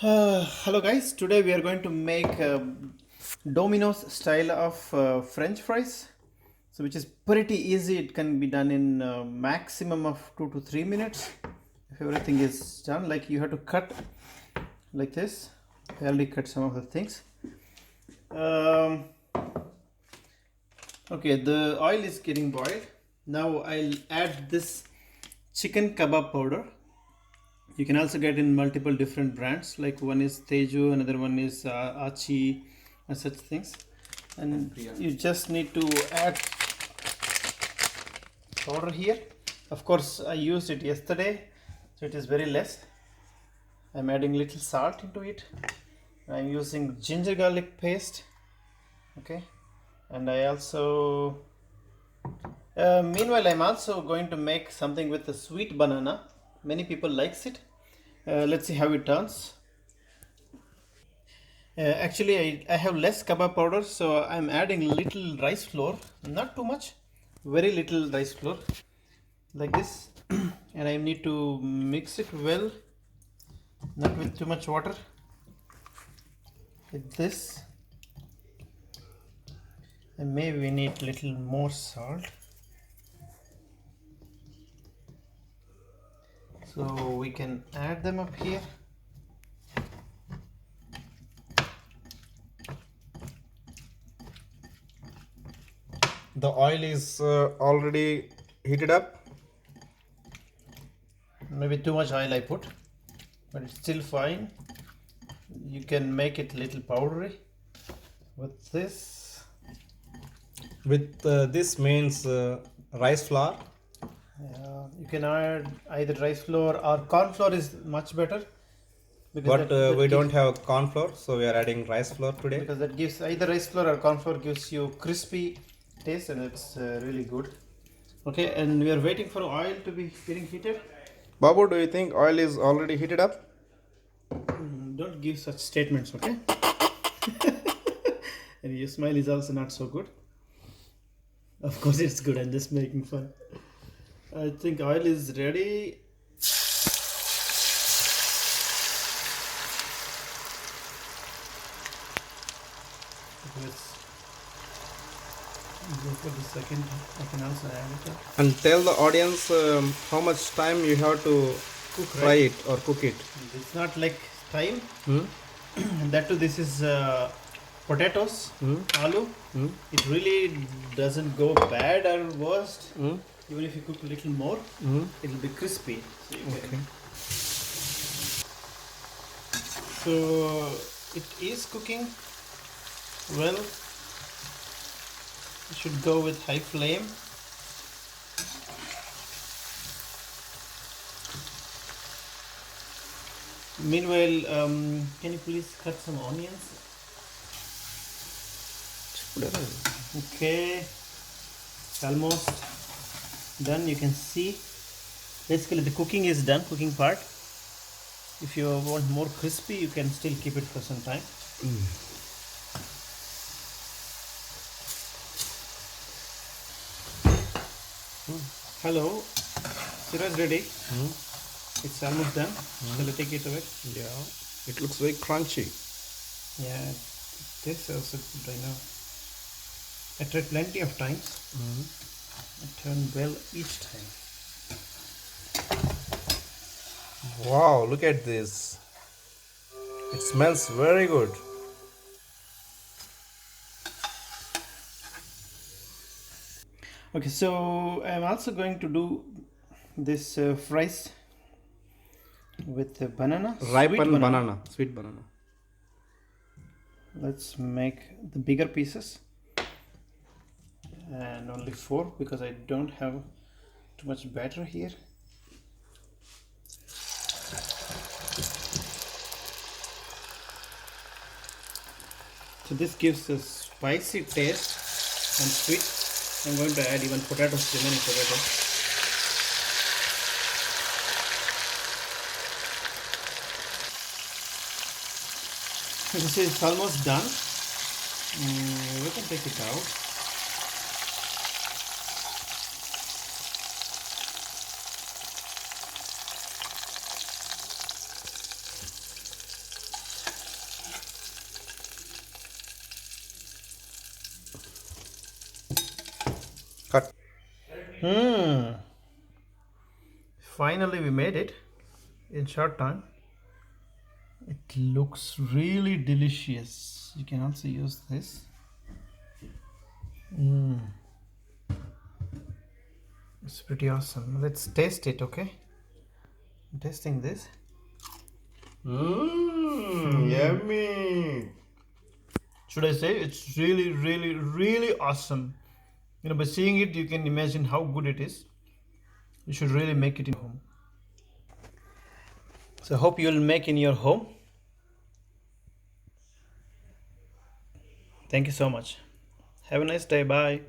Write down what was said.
Hello guys, today we are going to make Domino's style of French fries. So which is pretty easy. It can be done in maximum of 2 to 3 minutes. If everything is done, like you have to cut like this. I already cut some of the things. Um, okay, the oil is getting boiled. Now I'll add this chicken kebab powder. You can also get in multiple different brands, like one is Teju, another one is Achi, and such things. And you just need to add powder here. Of course, I used it yesterday, so it is very less. I'm adding little salt into it. I'm using ginger garlic paste. Okay, and I also meanwhile I'm also going to make something with the sweet banana. Many people likes it. Let's see how it turns. Actually, I have less kebab powder, so I'm adding little rice flour, not too much, very little rice flour, like this, and I need to mix it well, not with too much water, like this, and maybe we need little more salt, so we can add them up here. The oil is already heated up. Maybe too much oil I put, but it's still fine. You can make it little powdery with this. With this means rice flour. You can add either rice flour or corn flour is much better, because But that we gives, don't have corn flour, so we are adding rice flour today. because that gives either rice flour or corn flour gives you crispy taste, and it's really good. Okay, and we are waiting for oil to be getting heated. Babu, do you think oil is already heated up? Don't give such statements, okay? And your smile is also not so good. Of course it's good, I'm just making fun. I think oil is ready. Let's go for the second. I can also add it up. And tell the audience how much time you have to Cook, fry right? it or cook it. It's not like time. Hmm? And that too, this is potatoes, aloo. It really doesn't go bad or worst. Even if you cook a little more, it'll be crispy. So, so it is cooking well. You should go with high flame. Meanwhile, can you please cut some onions? Okay, it's almost done. You can see basically the cooking is done, cooking part. If you want more crispy, you can still keep it for some time. Hello, Sira is ready. It's almost done. Shall I take it away? Yeah, it looks very crunchy. Yeah, this also good, I know. I tried plenty of times. It turned well each time. Wow, look at this. It smells very good. Okay, so I'm also going to do this fries with the banana, Ripened banana, sweet banana. Let's make the bigger pieces, and only 4 because I don't have too much batter here. So this gives a spicy taste and sweet. I'm going to add even potatoes, remaining potatoes. This is almost done. We can take it out. Hmm. Finally, we made it in short time. It looks really delicious. You can also use this. It's pretty awesome. Let's taste it, okay? I'm tasting this. Yummy. Should I say it's really, really, really awesome. By seeing it, you can imagine how good it is. You should really make it in home. So, hope you'll make in your home. Thank you so much. Have a nice day. Bye.